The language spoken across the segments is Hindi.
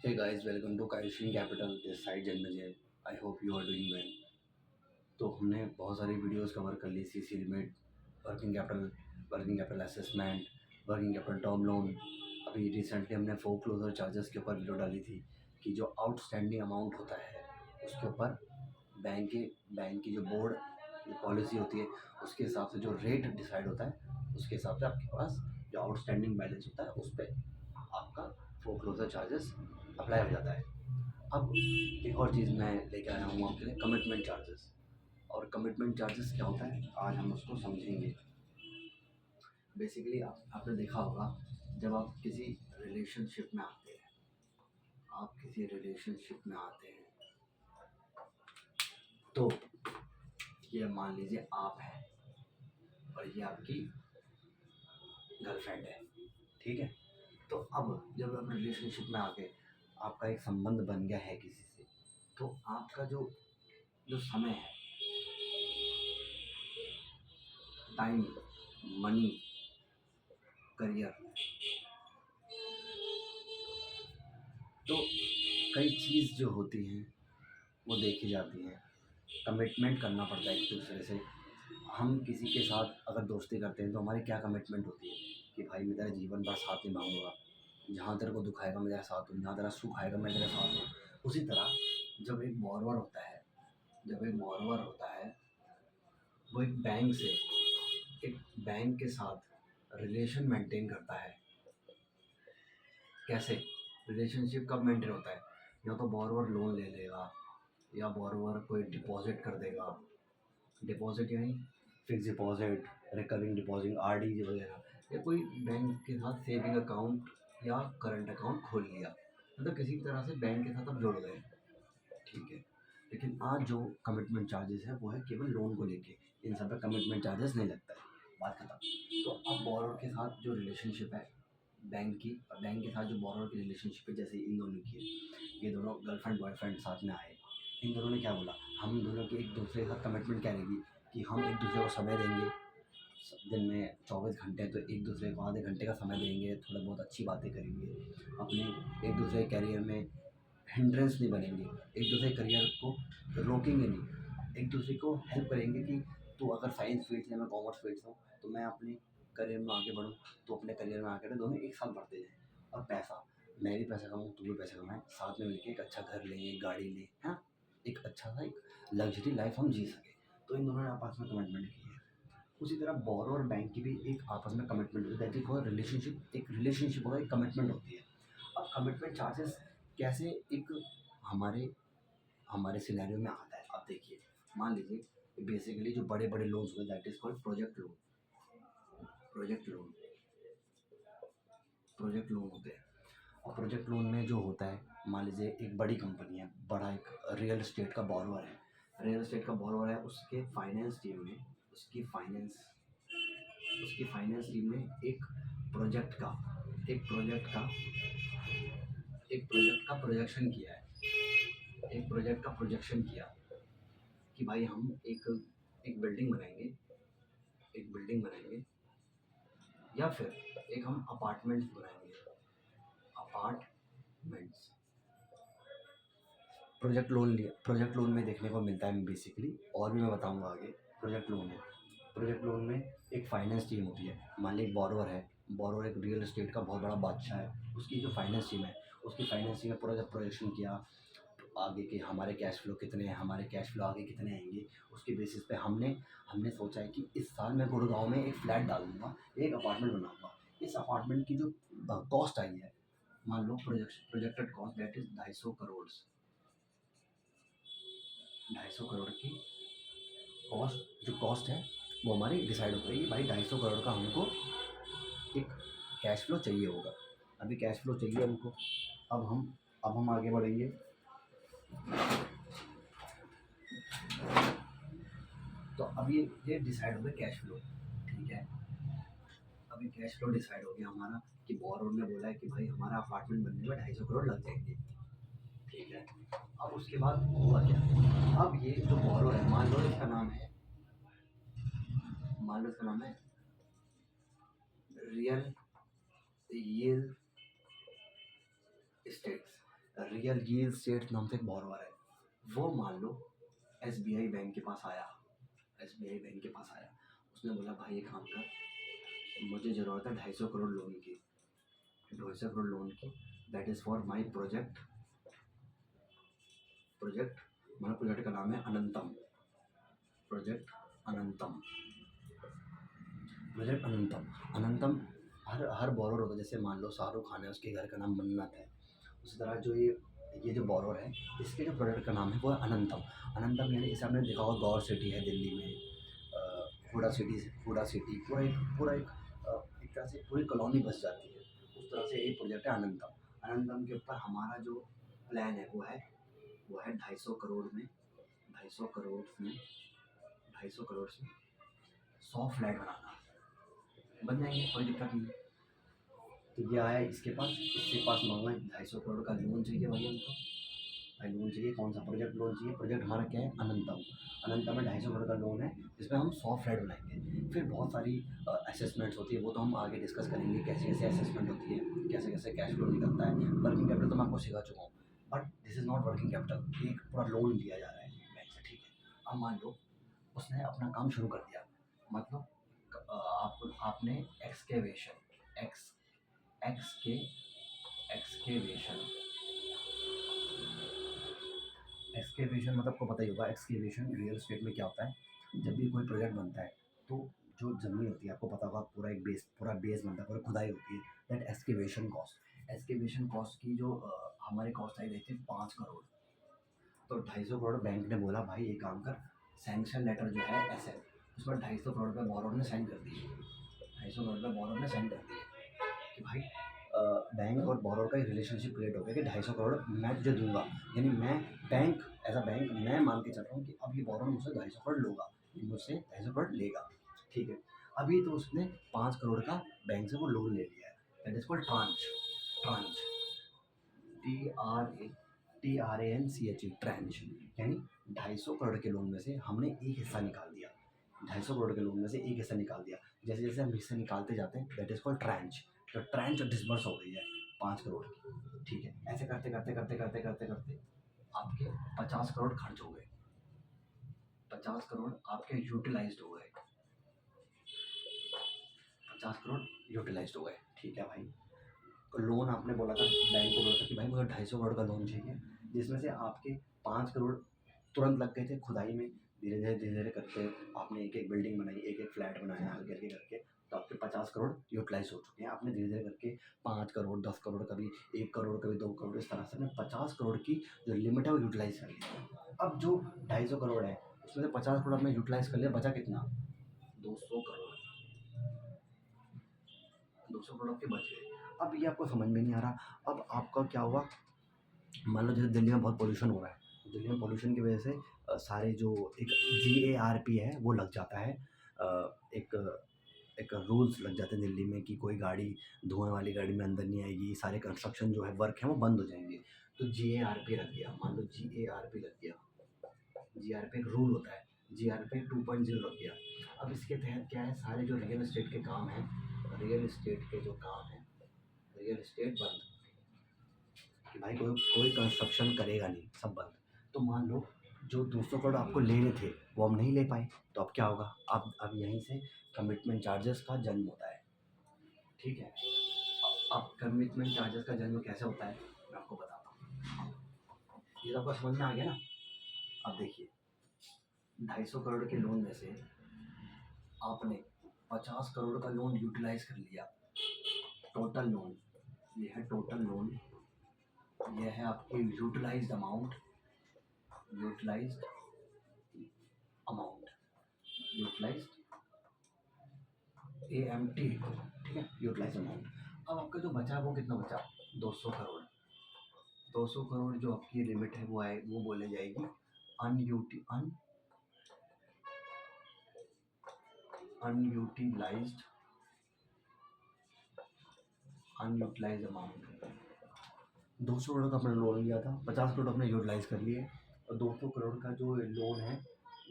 Hey guys, welcome to Kaishin Capital. This side Janmejay. I hope you are doing well. तो हमने बहुत सारी वीडियोस कवर कर ली, CC limit, working capital assessment, working capital term loan. अभी रिसेंटली हमने फोरक्लोजर चार्जेस के ऊपर वीडियो डाली थी कि जो आउटस्टैंडिंग अमाउंट होता है उसके ऊपर बैंक की जो बोर्ड पॉलिसी होती है उसके हिसाब से जो रेट डिसाइड होता है उसके हिसाब से आपके पास जो आउटस्टैंडिंग बैलेंस होता है उस पर आपका फोरक्लोजर चार्जेस अप्लाई हो जाता है. अब एक और चीज़ मैं लेके आया हूँ आपके लिए, कमिटमेंट चार्जेस. और कमिटमेंट चार्जेस क्या होता है आज हम उसको समझेंगे. बेसिकली आपने देखा होगा, जब आप किसी रिलेशनशिप में आते हैं आप किसी रिलेशनशिप में आते हैं तो ये मान लीजिए आप हैं और ये आपकी गर्लफ्रेंड है. ठीक है. तो अब जब आप रिलेशनशिप में आ गए, आपका एक संबंध बन गया है किसी से, तो आपका जो जो समय है, टाइम, मनी, करियर, तो कई चीज़ जो होती हैं वो देखी जाती हैं. कमिटमेंट करना पड़ता है एक दूसरे से. हम किसी के साथ अगर दोस्ती करते हैं तो हमारी क्या कमिटमेंट होती है कि भाई मैं तेरा जीवन भर साथ निभाऊंगा, जहाँ तेरे को दुख आएगा मैं तेरा साथ हूँ, जहाँ तेरा सुख आएगा मैं तेरा साथ हूँ. उसी तरह जब एक बॉरोवर होता है जब एक बॉरोवर होता है वो एक बैंक के साथ रिलेशन मेंटेन करता है. कैसे रिलेशनशिप कब मेंटेन होता है? या तो बॉरोवर लोन ले लेगा या बॉरोवर कोई डिपॉजिट कर देगा. डिपॉजिट यानी fix deposit, recurring deposit, RD वगैरह, या कोई बैंक के साथ सेविंग अकाउंट या करंट अकाउंट खोल लिया, मतलब किसी भी तरह से बैंक के साथ आप जुड़ गए. ठीक है. लेकिन आज जो कमिटमेंट चार्जेस है वो है केवल लोन को लेके. इन सब पे कमिटमेंट चार्जेस नहीं लगता है. बात खत्म. तो अब बोरोवर के साथ जो रिलेशनशिप है बैंक के साथ जो बोरोवर की रिलेशनशिप है, जैसे इन दोनों की है, ये दोनों गर्लफ्रेंड बॉयफ्रेंड साथ में आए. इन दोनों ने क्या बोला, हम दोनों की एक दूसरे के साथ कमिटमेंट क्या रहेगी कि हम एक दूसरे को समय देंगे. दिन में 24 घंटे हैं तो एक दूसरे को आधे घंटे का समय देंगे, थोड़ा बहुत अच्छी बातें करेंगे, अपने एक दूसरे के करियर में हिंड्रेंस नहीं बनेंगे, एक दूसरे करियर को रोकेंगे नहीं, एक दूसरे को हेल्प करेंगे कि तू अगर साइंस फील्ड से, मैं कॉमर्स फील्ड से हूँ, तो मैं अपने करियर में आगे बढ़ूँ, तो अपने करियर में आगे बढ़े, दोनों एक साथ बढ़ते जाएँ. और पैसा, मैं भी पैसा कमाऊँ, तू भी पैसा कमाएँ, साथ में मिलकर एक अच्छा घर लें, एक गाड़ी लें, है ना, एक अच्छा सा एक लग्जरी लाइफ हम जी सकें. तो इन दोनों ने आपस में कमिटमेंट की है. उसी तरह बोरो और बैंक की भी एक आपस में कमिटमेंट होती है, दैट इज रिलेशनशिप होगा, एक कमिटमेंट होती है. अब कमिटमेंट चार्जेस कैसे एक हमारे हमारे सिनेरियो में आता है, आप देखिए. मान लीजिए बेसिकली जो बड़े बड़े लोन्स होते हैं that is called project loan. Project loan होते हैं. और प्रोजेक्ट लोन में जो होता है, मान लीजिए एक बड़ी कंपनी है, बड़ा एक रियल एस्टेट का बॉरोवर है. उसके फाइनेंस टीम में उसकी फाइनेंस उसकी फाइनेंस टीम ने एक प्रोजेक्ट का एक प्रोजेक्ट का प्रोजेक्शन किया कि भाई हम एक बिल्डिंग बनाएंगे या फिर एक हम अपार्टमेंट्स बनाएंगे. अपार्टमेंट्स प्रोजेक्ट लोन में देखने को मिलता है बेसिकली, और भी मैं बताऊंगा आगे. प्रोजेक्ट लोन में एक फाइनेंस टीम होती है. मान लीजिए बॉरोवर एक रियल एस्टेट का बहुत बड़ा बादशाह है, उसकी जो फाइनेंस टीम है, उसकी फाइनेंस टीम ने पूरा जब प्रोजेक्शन किया आगे के हमारे कैश फ्लो कितने हैं, हमारे कैश फ्लो आगे कितने आएंगे, उसके बेसिस पे हमने हमने सोचा है कि इस साल मैं गुड़गांव में एक फ्लैट डाल दूंगा, एक अपार्टमेंट बनाऊंगा. इस अपार्टमेंट की जो कॉस्ट आई है, मान लो projected cost that is 250 crore की कॉस्ट है, वो हमारी डिसाइड हो गई कि भाई 250 करोड़ का हमको एक कैश फ्लो चाहिए होगा. अभी कैश फ्लो चाहिए हमको. अब हम आगे बढ़ेंगे. तो अब ये डिसाइड हो गया कैश फ्लो. ठीक है. अभी कैश फ्लो डिसाइड हो गया हमारा कि बोरोर ने बोला है कि भाई हमारा अपार्टमेंट बनने में 250 करोड़ लग जाएंगे. ठीक है. अब उसके बाद हुआ क्या, अब ये जो बोरोर है, मान लो इसका नाम है real real states real estate नाम से एक बोरोवर है, वो मान लो एसबीआई बैंक के पास आया, एसबीआई बैंक के पास आया, उसने बोला भाई ये काम कर, मुझे ज़रूरत है 250 करोड़ लोन की, 250 करोड़ लोन की, that is for my project, project हमारा प्रोजेक्ट का नाम है अनंतम, प्रोजेक्ट अनंतम, प्रोजेक्ट अनंतम। अनंतम हर हर बोरोर होता है, जैसे मान लो शाहरुख खान है, उसके घर का नाम मन्नत है, उसी तरह जो ये जो बोरोर है, इसके जो प्रोडक्ट का नाम है वो है अनंतम। अनंतम यानी जैसे आपने देखा होगा गौर सिटी है दिल्ली में, हुडा सिटी, हुडा सिटी एक तरह से पूरी कॉलोनी बस जाती है, उस तरह से एक प्रोजेक्ट है अनंतम। अनंतम के ऊपर हमारा जो प्लान है वो है 250 करोड़ में, 250 करोड़ में, 250 करोड़ से 100 फ्लैट बनाना, बन जाएंगे, कोई दिक्कत नहीं। तो ये आया इसके पास, इसके पास मांगा 250 करोड़ का लोन चाहिए भाई हमको, भाई लोन चाहिए, कौन सा प्रोजेक्ट लोन चाहिए, प्रोजेक्ट हमारा क्या है अनंतम, अनंतम में 250 करोड़ का लोन है, जिसमें हम 100 फ्लैट बनाएंगे। फिर बहुत सारी असेसमेंट्स होती है, वो तो हम आगे डिस्कस करेंगे, कैसे कैसे असेसमेंट होती है, कैसे कैसे कैश फ्लो निकलता है। वर्किंग कैपिटल तो मैं आपको सिखा चुका हूँ, but this is not working capital, एक पूरा लोन लिया जा रहा है बैंक से, ठीक है। अब मान लो उसने अपना काम शुरू कर दिया, मतलब आपने एक्सकेवेशन, एक्स के एक्सकेवेशन, एक्सकेवेशन मतलब को पता ही होगा, एक्सकेवेशन रियल एस्टेट में क्या होता है, जब भी कोई प्रोजेक्ट बनता है तो जो ज़मीन होती है आपको पता होगा, पूरा बेस बनता है, पूरा खुदाई होती है, दैट एक्सकेवेशन कॉस्ट की जो हमारी कॉस्ट आई रही थी 5 करोड़। तो 250 करोड़ बैंक ने बोला भाई एक काम कर, सैंक्शन लेटर जो है ऐसे, उसमें 250 करोड़ रुपये बोरोर ने साइन कर दिए, 250 करोड़ रुपये बोरोर ने साइन कर दिए कि भाई बैंक और बोरोर का एक रिलेशनशिप क्रिएट हो गया कि 250 करोड़ मैं तुझे दूंगा, यानी मैं बैंक, एज अ बैंक मैं मान के चल रहा हूँ कि अब ये बोरोर मुझसे 250 करोड़ लूँगा, ये मुझसे 250 करोड़ लेगा, ठीक है। अभी तो उसने 5 करोड़ का बैंक से वो लोन ले लिया है, that is called tranche, tranche, TRANCH, trench, यानी 250 करोड़ के लोन में से हमने एक हिस्सा निकाल दिया, 250 करोड़ के लोन में से एक हिस्सा निकाल दिया, जैसे जैसे हम हिस्से निकालते जाते हैं दैट इज कॉल्ड ट्रेंच, तो ट्रेंच डिसबर्स हो गई है 5 करोड़ की, ठीक है। ऐसे करते करते करते करते करते करते आपके 50 करोड़ खर्च हो गए, 50 करोड़ आपके यूटिलाइज हो गए, 50 करोड़ यूटिलाइज हो गए, ठीक है भाई। तो लोन आपने बोला था, बैंक को बोला था कि भाई मुझे 250 करोड़ का लोन चाहिए, जिसमें से आपके 5 करोड़ तुरंत लग गए थे खुदाई में, धीरे धीरे करके आपने एक एक बिल्डिंग बनाई, एक एक फ्लैट बनाया, हल्के हल्के करके, तो आपके 50 करोड़ यूटिलाइज हो चुके हैं। आपने धीरे धीरे करके 5 करोड़, 10 करोड़, कभी 1 करोड़, कभी 2 करोड़, इस तरह से आपने 50 करोड़ की जो लिमिट है वो यूटिलाइज कर ली। अब जो 250 करोड़ है उसमें से 50 करोड़ आपने यूटिलाइज कर लिया, बचा कितना, 200 करोड़, 200 करोड़ के बच गए। अब ये आपको समझ में नहीं आ रहा, अब आपका क्या हुआ, मान लो जैसे दिल्ली में बहुत पोल्यूशन हो रहा है, तो दिल्ली में पोल्यूशन की वजह से सारे जो एक GARP है वो लग जाता है, एक एक रूल्स लग जाते हैं दिल्ली में कि कोई गाड़ी, धुआं वाली गाड़ी में अंदर नहीं आएगी, सारे कंस्ट्रक्शन जो है वर्क है वो बंद हो जाएंगे। तो GARP लग गया, मान लो GARP लग गया, GARP एक रूल होता है, GARP 2.0 लग गया। अब इसके तहत क्या है, सारे जो रियल एस्टेट के काम हैं, रियल एस्टेट के जो काम हैं, रियल एस्टेट बंद, कि भाई कोई कोई कंस्ट्रक्शन करेगा नहीं, सब बंद। तो मान लो जो 200 करोड़ आपको लेने थे वो हम नहीं ले पाए, तो अब क्या होगा, अब यहीं से कमिटमेंट चार्जेस का जन्म होता है, ठीक है। अब कमिटमेंट चार्जेस का जन्म कैसे होता है मैं आपको बताता हूँ, ये तो आपको समझ में आ गया ना। अब देखिए 250 करोड़ के लोन में से आपने 50 करोड़ का लोन यूटिलाइज कर लिया, टोटल लोन, ये है टोटल लोन, ये है आपकी utilised amount, utilised amount, utilised AMT, ठीक है, यूटिलाइज अमाउंट। अब आपका जो बचा वो कितना बचा, 200 करोड़, 200 करोड़ जो आपकी लिमिट है वो आए, वो बोले जाएगी अनयूटिलाइज्ड, अनयूटिलाइज अमाउंट। 200 करोड़ का आपने लोन लिया था, 50 करोड़ आपने यूटिलाइज कर लिए, और 200 करोड़ का जो लोन है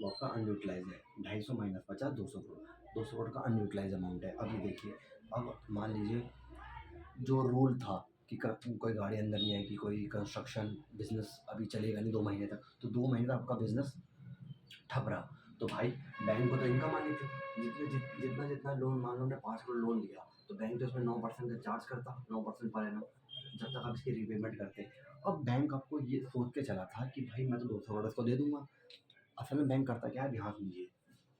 वो आपका अनयूटिलाइज है, 250 माइनस 50, 200 करोड़, 200 करोड़ का अनयूटिलाइज अमाउंट है। अभी देखिए, अब मान लीजिए जो रूल था कि कोई गाड़ी अंदर नहीं आएगी, कोई कंस्ट्रक्शन बिजनेस अभी चलेगा नहीं 2 महीने तक, तो 2 महीने तक आपका बिजनेस ठप रहा, तो भाई बैंक को तो इनकम आनी थी। जितना जितना लोन, मान लो हमने 5 करोड़ लोन लिया, तो बैंक तो इसमें 9% का चार्ज करता, 9% पर एनम, जब तक आप इसकी रीपेमेंट करते। अब बैंक आपको ये सोच के चला था कि भाई मैं तो 200 करोड़ इसको दे दूंगा। असल में बैंक करता क्या है, ध्यान दीजिए,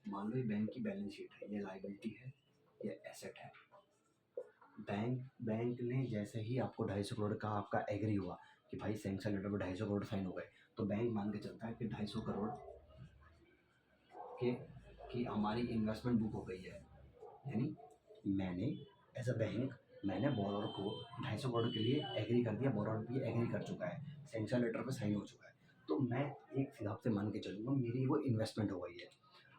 मान लो ये बैंक की बैलेंस शीट है, ये लाइबिलिटी है, ये एसेट है। बैंक ने जैसे ही आपको 250 करोड़ का आपका एग्री हुआ कि भाई सैंक्शन लेटर पर 250 करोड़ साइन हो गए, तो बैंक मान के चलता है कि 250 करोड़ के की हमारी इन्वेस्टमेंट बुक हो गई है। यानी मैंने एज अ बैंक, मैंने बोरोर को 250 करोड़ के लिए एग्री कर दिया, बोरोर भी एग्री कर चुका है, सैंक्शन लेटर पर साइन हो चुका है, तो मैं एक हिसाब से मान के चलूँगा मेरी वो इन्वेस्टमेंट हो गई है।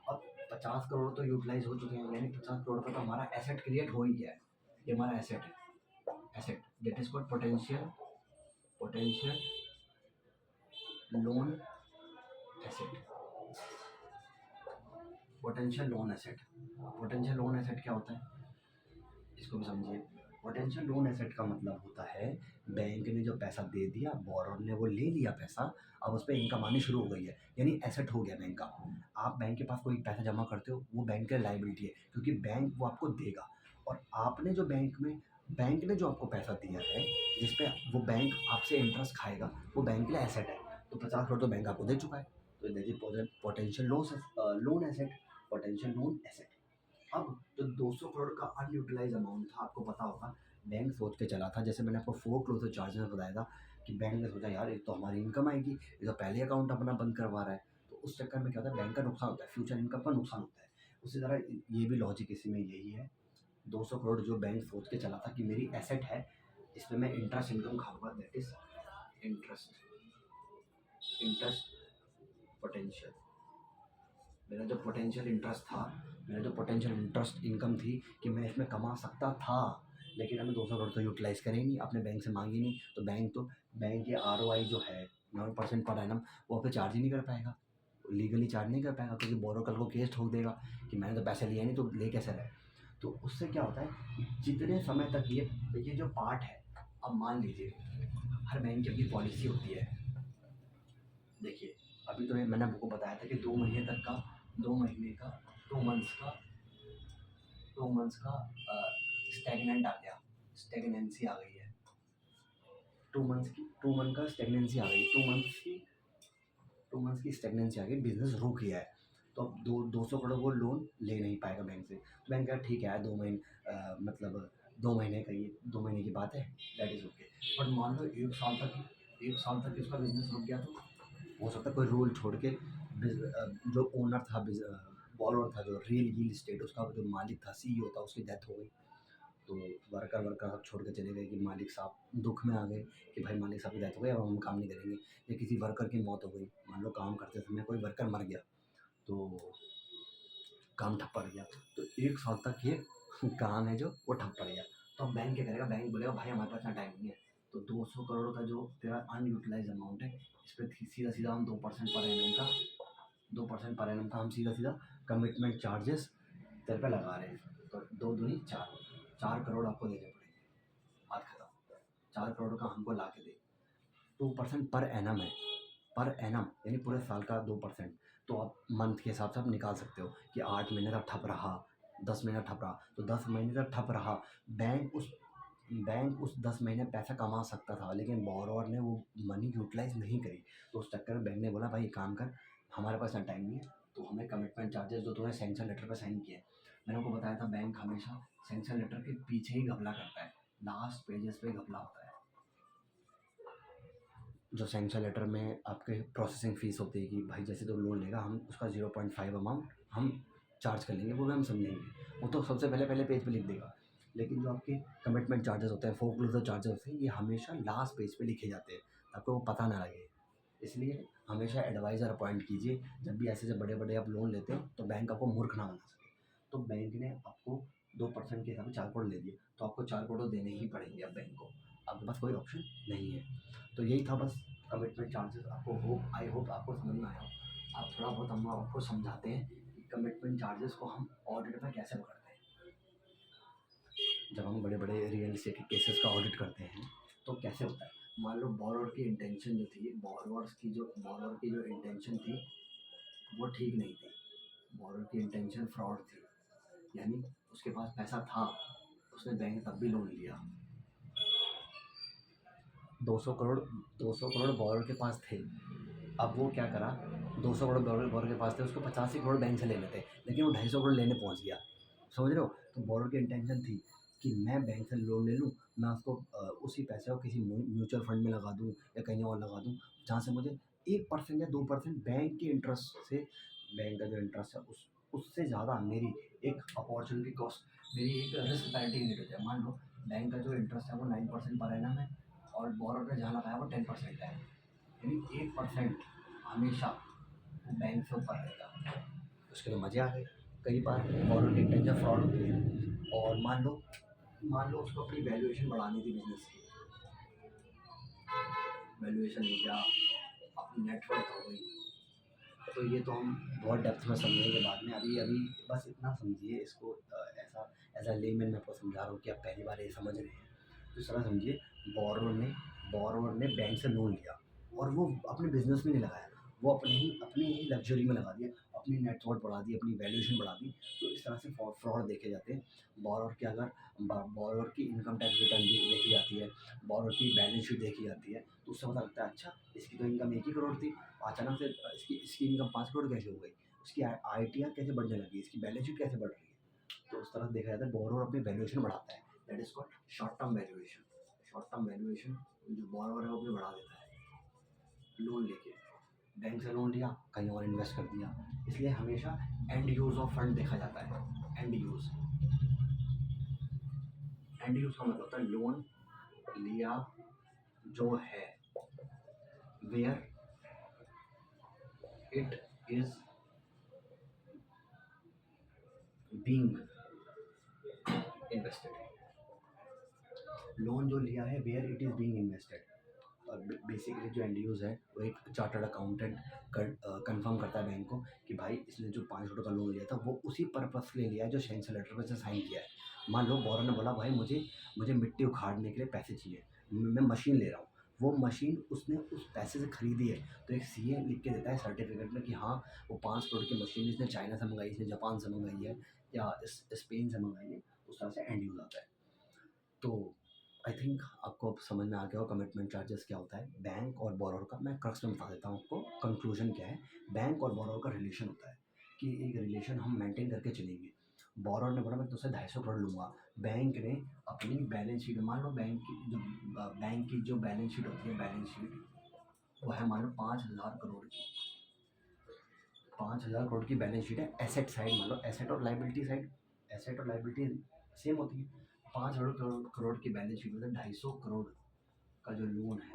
अब 50 करोड़ तो यूटिलाइज हो चुके हैं, यानी 50 करोड़ का तो हमारा एसेट क्रिएट हो ही गया है। ये हमारा एसेट है, asset that is called potential loan asset. Potential loan asset, potential loan asset क्या होता है, इसको भी समझिए। पोटेंशियल लोन एसेट का मतलब होता है बैंक ने जो पैसा दे दिया, बोरोर ने वो ले लिया पैसा, अब उस पर इनकम आनी शुरू हो गई है, यानी एसेट हो गया बैंक का। आप बैंक के पास कोई पैसा जमा करते हो, वो बैंक का लाइबिलिटी है, क्योंकि बैंक वो आपको देगा, और आपने जो बैंक ने जो आपको पैसा दिया है, जिसपे वो बैंक आपसे इंटरेस्ट खाएगा, वो बैंक के लिए एसेट है। तो 50 करोड़ तो बैंक आपको दे चुका है, तो that is potential loan asset, potential loan asset. अब जो 200 करोड़ का अनयूटिलाइज अमाउंट था, आपको पता होगा, बैंक सोच के चला था, जैसे मैंने आपको फोरक्लोजर चार्जेस में बताया था, कि बैंक ने सोचा यार एक तो हमारी इनकम आएगी, ये तो पहले अकाउंट अपना बंद करवा रहा है, तो उस चक्कर में क्या होता है, बैंक का नुकसान होता है, फ्यूचर इनकम का नुकसान होता है। उसी तरह ये भी लॉजिक इसी में यही है। 200 करोड़ जो बैंक सोच के चला था कि मेरी एसेट है, इसमें मैं इंटरेस्ट इनकम खाऊंगा, that is interest interest potential. मेरा जो पोटेंशियल इंटरेस्ट था, मेरा जो पोटेंशियल इंटरेस्ट इनकम थी, कि मैं इसमें कमा सकता था, लेकिन हमें 200 करोड़ तो यूटिलाइज करें ही नहीं, अपने बैंक से मांगी नहीं, तो बैंक के ROI जो है 9% पर एनम, वो पे चार्ज ही नहीं कर पाएगा, लीगली चार्ज नहीं कर पाएगा, क्योंकि बोरो कल को केस ठोक देगा कि मैंने तो पैसे लिए नहीं, तो ले कैसे रहे। तो उससे क्या होता है, जितने समय तक ये जो पार्ट है, अब मान लीजिए हर बैंक की अपनी पॉलिसी होती है। देखिए, अभी तो ये मैंने आपको बताया था कि 2 महीने तक का, 2 महीने का, 2 मंथ्स का, 2 मंथ्स का स्टेगनेंट आ गया, स्टेगनेंसी आ गई है, 2 मंथ्स की, 2 मंथ का स्टेगनेंसी आ गई, 2 मंथ्स की स्टेगनेंसी आ गई, बिजनेस रुक गया है, तो अब 200 करोड़ वो लोन ले नहीं पाएगा बैंक से, तो बैंक कहा ठीक है, 2 महीने मतलब 2 महीने का, ये 2 महीने की बात है, दैट इज ओके। बट मान लो 1 साल तक इसका बिजनेस रुक गया, तो हो सकता है कोई रूल छोड़ के जो ओनर था, बॉरोर था, जो रियल इस्टेट, उसका जो मालिक था, CEO था, उसकी डेथ हो गई, तो वर्कर सब छोड़ के चले गए, कि मालिक साहब दुख में आ गए कि भाई मालिक साहब की डेथ हो गई, अब हम काम नहीं करेंगे, या किसी वर्कर की मौत हो गई, मान लो काम करते समय कोई वर्कर मर गया, तो काम ठप पड़ गया, तो 1 साल तक ये काम है जो वो ठप पड़ गया, तो अब बैंक क्या करेगा, बैंक बोलेगा भाई हमारे पास इतना टाइम नहीं है, तो 200 करोड़ का जो तेरा अनयूटिलाइज अमाउंट है, इस पर सीधा सीधा हम 2% पर एनम का, 2% पर एनम का हम सीधा सीधा कमिटमेंट चार्जेस तेरे पे लगा रहे हैं, तो 2 दूनी 4, 4 करोड़ आपको देने पड़ेंगे, बात खत्म। 4 करोड़ का हमको ला के दे, 2% पर एनम है, पर एनम यानी पूरे साल का 2%, तो आप मंथ के हिसाब से आप निकाल सकते हो कि 8 महीने तक ठप रहा, 10 महीने ठप रहा, तो 10 महीने तक ठप रहा, बैंक उस बैंक उस 10 महीने पैसा कमा सकता था, लेकिन बोरोवर ने वो मनी यूटिलाइज नहीं करी, तो उस चक्कर में बैंक ने बोला भाई एक काम कर, हमारे पास इतना टाइम नहीं है, तो हमें कमिटमेंट चार्जेस जो तूने सैंक्शन लेटर पर साइन किए, मैंने आपको बताया था बैंक हमेशा सैंक्शन लेटर के पीछे ही घपला करता है, लास्ट पेजेस पे घपला होता है। जो सैंक्शन लेटर में आपके प्रोसेसिंग फ़ीस होती है, कि भाई जैसे तो लोन लेगा, हम उसका 0.5 अमाउंट हम चार्ज कर लेंगे, वो भी हम समझेंगे, वो तो सबसे पहले पहले पेज पे लिख देगा, लेकिन जो आपके कमिटमेंट चार्जेस होते हैं, फोरक्लोजर चार्जेस होते हैं, ये हमेशा लास्ट पेज पे लिखे जाते हैं, आपको वो पता ना लगे, इसलिए हमेशा एडवाइज़र अपॉइंट कीजिए, जब भी ऐसे जब बड़े बड़े आप लोन लेते हो, तो बैंक आपको मूर्ख ना बना सके। तो बैंक ने आपको 2% के हिसाब से 4 करोड़ ले दिए, तो आपको 4 करोड़ देने ही पड़ेंगे अब बैंक को, आपके पास कोई ऑप्शन नहीं है। तो यही था बस कमिटमेंट चार्जेस, आपको आई होप आपको समझ में आया हो। आप थोड़ा बहुत हम आपको समझाते हैं कि कमिटमेंट चार्जेस को हम ऑडिट में कैसे पकड़ते हैं। जब हम बड़े बड़े रियल एस्टेट के केसेस का ऑडिट करते हैं, तो कैसे होता है, मान लो बोरोवर की इंटेंशन जो थी, बोरोवर की जो इंटेंशन थी वो ठीक नहीं थी। बोरोवर की इंटेंशन फ्रॉड थी, यानी उसके पास पैसा था, उसने बैंक तब भी लोन लिया। 200 करोड़ 200 करोड़ बोरोवर के पास थे। अब वो क्या करा, 200 करोड़ बोरोवर के पास थे, उसको 85 करोड़ बैंक से लेने थे, लेकिन वो 250 करोड़ लेने पहुंच गया। समझ रहे हो? तो बोरोवर की इंटेंशन थी कि मैं बैंक से लोन ले लूँ, मैं उसको उसी पैसे को किसी म्यूचुअल फंड में लगा दूँ या कहीं और लगा दूँ, जहाँ से मुझे 1% या 2% बैंक के इंटरेस्ट से, बैंक का जो इंटरेस्ट है उससे ज़्यादा मेरी एक अपॉर्चुनिटी कॉस्ट, मेरी एक रिस्क पैरिटी यूनिट हो जाए। मान लो बैंक का जो इंटरेस्ट है वो 9% पर एनम है और बोरोवर ने जहाँ लगाया वो 10% है, यानी 1% हमेशा वो बैंक से ऊपर रहेगा। उसके तो मज़े आ गए। कई बार बोरोवर की इंटेंशन फ्रॉड होती है, और मान लो उसको अपनी वैल्यूएशन बढ़ानी थी, बिजनेस की वैल्यूएशन हो गया, अपनी नेटवर्क हो गई। तो ये तो हम बहुत डेप्थ में समझेंगे बाद में, अभी अभी बस इतना समझिए इसको, ऐसा एज अ लेमैन मैं आपको समझा रहा हूँ कि आप पहली बार ये समझ रहे हैं। तो इस तरह समझिए, बोरोवर ने बैंक से लोन लिया और वो अपने बिजनेस में नहीं लगाया, वो अपनी ही लग्जरी में लगा दिया, अपनी नेटवर्थ बढ़ा दी, अपनी वैल्यूएशन बढ़ा दी। तो इस तरह से फ्रॉड देखे जाते हैं। बोरोवर के अगर बोरोवर की इनकम टैक्स रिटर्न देखी जाती है, बोरोवर की बैलेंस शीट देखी जाती है, तो उससे पता लगता है अच्छा इसकी तो इनकम 1 ही करोड़ थी, अचानक से इसकी इनकम 5 करोड़ कैसे हो गई, उसकी ITR कैसे बढ़ने लगी, इसकी बैलेंस शीट कैसे बढ़ रही है। तो उस तरह से देखा जाता है बोरोवर अपनी वैल्यूएशन बढ़ाता है, that is called short term valuation. Short term valuation जो बोरोवर है वो अपनी बढ़ा देता है लोन लेके, बैंक से लोन लिया, कहीं और इन्वेस्ट कर दिया। इसलिए हमेशा एंड यूज ऑफ फंड देखा जाता है। एंड यूज का मतलब होता है लोन लिया जो है, where it is being invested. Loan जो लिया है where it is being invested. और बेसिकली जो एंड यूज़ है वो एक चार्टर्ड अकाउंटेंट कंफर्म करता है बैंक को कि भाई इसने जो 5 करोड़ का लोन लिया था वो उसी पर्पस के लिए लिया है जो सैंक्शन लेटर पर से साइन किया है। मान लो बोरोवर ने बोला भाई मुझे मिट्टी उखाड़ने के लिए पैसे चाहिए, मैं मशीन ले रहा हूँ, वो मशीन उसने उस पैसे से खरीदी है, तो एक CA लिख के देता है सर्टिफिकेट में कि हाँ वो 5 करोड़ की मशीन इसने चाइना से मंगाई, इसने जापान से मंगाई है या स्पेन से मंगाई है। उस तरह से एंड यूज़ आता है। तो आई थिंक आपको अब समझ में आ गया हो कमिटमेंट चार्जेस क्या होता है। बैंक और बोरोवर का मैं क्रक्स में बता देता हूँ आपको, कंक्लूजन क्या है। बैंक और बोरोवर का रिलेशन होता है कि एक रिलेशन हम मेंटेन करके चलेंगे। बोरोवर ने बोला मैं तुझसे 250 करोड़ लूँगा, बैंक ने अपनी बैलेंस शीट, मान लो बैंक की जो बैलेंस शीट होती है, बैलेंस शीट वो है मान लो 5,000 करोड़ की, 5,000 करोड़ की बैलेंस शीट है। एसेट साइड मान लो, एसेट और लाइबिलिटी सेम होती है। 5,000 करोड़ की बैलेंस शीट में 250 करोड़ का जो लोन है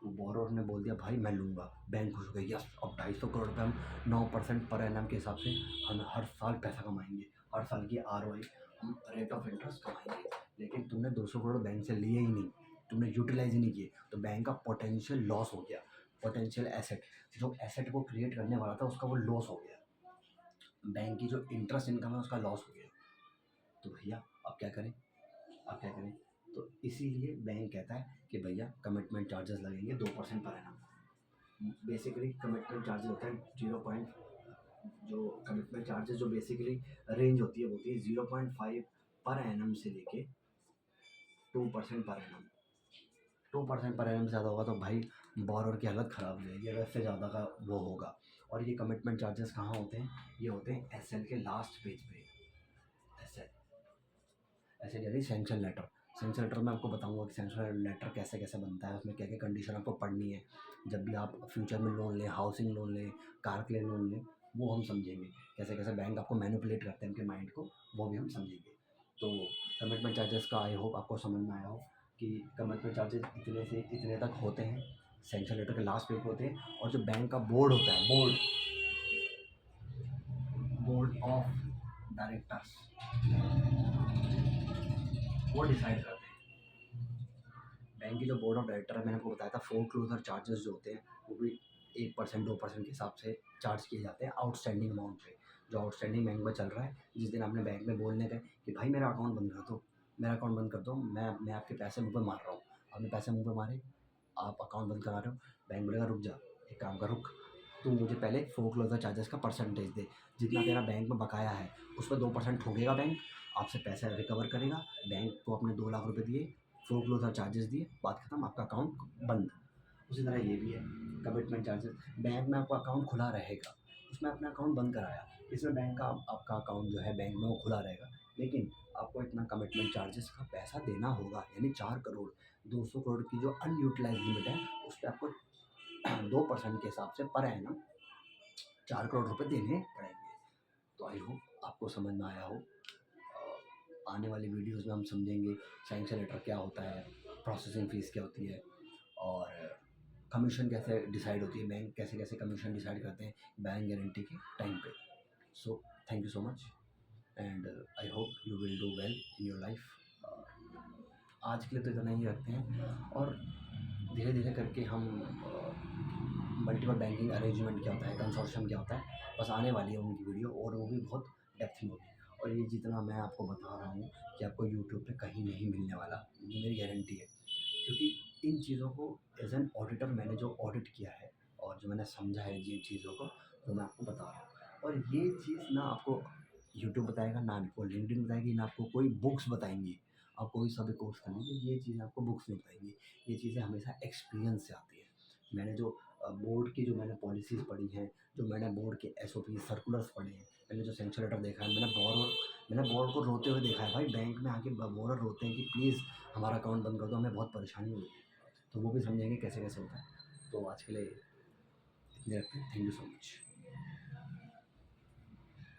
वो बोरोवर ने बोल दिया भाई मैं लूँगा। बैंक खुश हो गई, यस अब 250 करोड़ पे हम 9% पर एनम के हिसाब से हम हर साल पैसा कमाएंगे, हर साल की ROI, हम रेट ऑफ इंटरेस्ट कमाएंगे। लेकिन तुमने 200 करोड़ बैंक से लिए ही नहीं, तुमने यूटिलाइज ही नहीं किए, तो बैंक का पोटेंशियल लॉस हो गया। पोटेंशियल एसेट, जो एसेट को क्रिएट करने वाला था उसका वो लॉस हो गया, बैंक की जो इंटरेस्ट इनकम है उसका लॉस हो गया। तो भैया अब क्या करें। तो इसीलिए बैंक कहता है कि भैया कमिटमेंट चार्जेस लगेंगे 2% per annum. Basically commitment charges होता है 0. जो कमिटमेंट चार्जेस जो बेसिकली रेंज होती है वो होती है 0.5 पर एनम से लेके 2% पर एनम। 2% पर एनम से ज़्यादा होगा तो भाई बोरोवर की हालत ख़राब हो जाएगी, अगर इससे ज़्यादा का वो होगा। और ये कमिटमेंट चार्जेस कहाँ होते हैं, ये होते हैं SL के लास्ट पेज पे। ऐसे यानी सैंक्शन लेटर में आपको बताऊंगा कि सैंक्शन लेटर कैसे कैसे बनता है, उसमें क्या क्या कंडीशन आपको पढ़नी है जब भी आप फ्यूचर में लोन लें, हाउसिंग लोन लें, कार के लिए लोन लें, वो हम समझेंगे। कैसे कैसे बैंक आपको मैनिपुलेट करते हैं उनके माइंड को, वो भी हम समझेंगे। तो कमिटमेंट चार्जेस का आई होप आपको समझ में आया हो कि कमिटमेंट चार्जेस इतने से इतने तक होते हैं, सैंक्शन लेटर के लास्ट पेज पे होते हैं। और जो बैंक का बोर्ड होता है, बोर्ड ऑफ डायरेक्टर्स, वो डिसाइड करते हैं। बैंक की जो बोर्ड ऑफ डायरेक्टर है, मैंने आपको बताया था फोरक्लोजर चार्जेस जो होते हैं वो भी 1% 2% के हिसाब से चार्ज किए जाते हैं आउटस्टैंडिंग अमाउंट पे। जो आउटस्टैंडिंग बैंक में चल रहा है, जिस दिन आपने बैंक में बोलने गए कि भाई मेरा अकाउंट बंद कर दो, मैं आपके पैसे मुँह पे मार रहा हूँ, आपने पैसे मुँह पे मारे, आप अकाउंट बंद करा रहे हो, बैंक बोलेगा रुक जा, एक काम कर रुक, तू मुझे पहले फोरक्लोजर चार्जेस का परसेंटेज दे, जितना तेरा बैंक में बकाया है उसमें 2% ठोकेगा बैंक, आपसे पैसा रिकवर करेगा, बैंक को अपने 2 लाख रुपए दिए, फोरक्लोजर चार्जेस दिए, बात खत्म, आपका अकाउंट बंद। उसी तरह ये भी है, कमिटमेंट चार्जेस, बैंक में आपका अकाउंट खुला रहेगा, उसमें अपना अकाउंट बंद कराया, इसमें बैंक का आपका अकाउंट जो है बैंक में वो खुला रहेगा, लेकिन आपको इतना कमिटमेंट चार्जेस का पैसा देना होगा, यानी 4 करोड़, 200 करोड़ की जो अनयूटिलाइज लिमिट है उस पर आपको 2% के हिसाब से पर एनम 4 करोड़ रुपए देने पड़ेंगे। तो आई होप आपको समझ में आया हो। आने वाली वीडियोस में हम समझेंगे सैंक्शन लेटर क्या होता है, प्रोसेसिंग फ़ीस क्या होती है, और कमीशन कैसे डिसाइड होती है, बैंक कैसे कैसे कमीशन डिसाइड करते हैं बैंक गारंटी के टाइम पे। So thank you so much and I hope you will do well in your life. आज के लिए तो इतना ही रखते हैं, और धीरे धीरे करके हम मल्टीपल बैंकिंग अरेंजमेंट क्या होता है, कंसोर्शियम क्या होता है, बस आने वाली है उनकी वीडियो, और वो भी बहुत डेप्थ में होगी। और ये जितना मैं आपको बता रहा हूँ कि आपको यूट्यूब पे कहीं नहीं मिलने वाला, मेरी गारंटी है, क्योंकि इन चीज़ों को एज एन ऑडिटर मैंने जो ऑडिट किया है और जो मैंने समझा है जिन चीज़ों को, वो मैं आपको बता रहा हूँ। और ये चीज़ ना आपको यूट्यूब बताएगा, ना आपको लिंक्डइन बताएगी, ना आपको कोई बुक्स बताएंगी। आप कोई सा भी कोर्स कर लीजिए, ये चीज़ें आपको बुक्स नहीं बताएंगी, ये चीज़ें हमेशा एक्सपीरियंस से आती है। मैंने जो बोर्ड की जो मैंने पॉलिसीज़ पढ़ी हैं, जो मैंने बोर्ड के एसओपी सर्कुलर्स पढ़े हैं, मैंने जो सैंक्शन लेटर देखा है, मैंने बोर्ड को रोते हुए देखा है, भाई बैंक में आके बोर्डर रोते हैं कि प्लीज़ हमारा अकाउंट बंद कर दो, हमें बहुत परेशानी हो रही है। तो वो भी समझेंगे कैसे कैसे होता है। तो आज के लिए इतने रखते हैं, थैंक यू सो मच।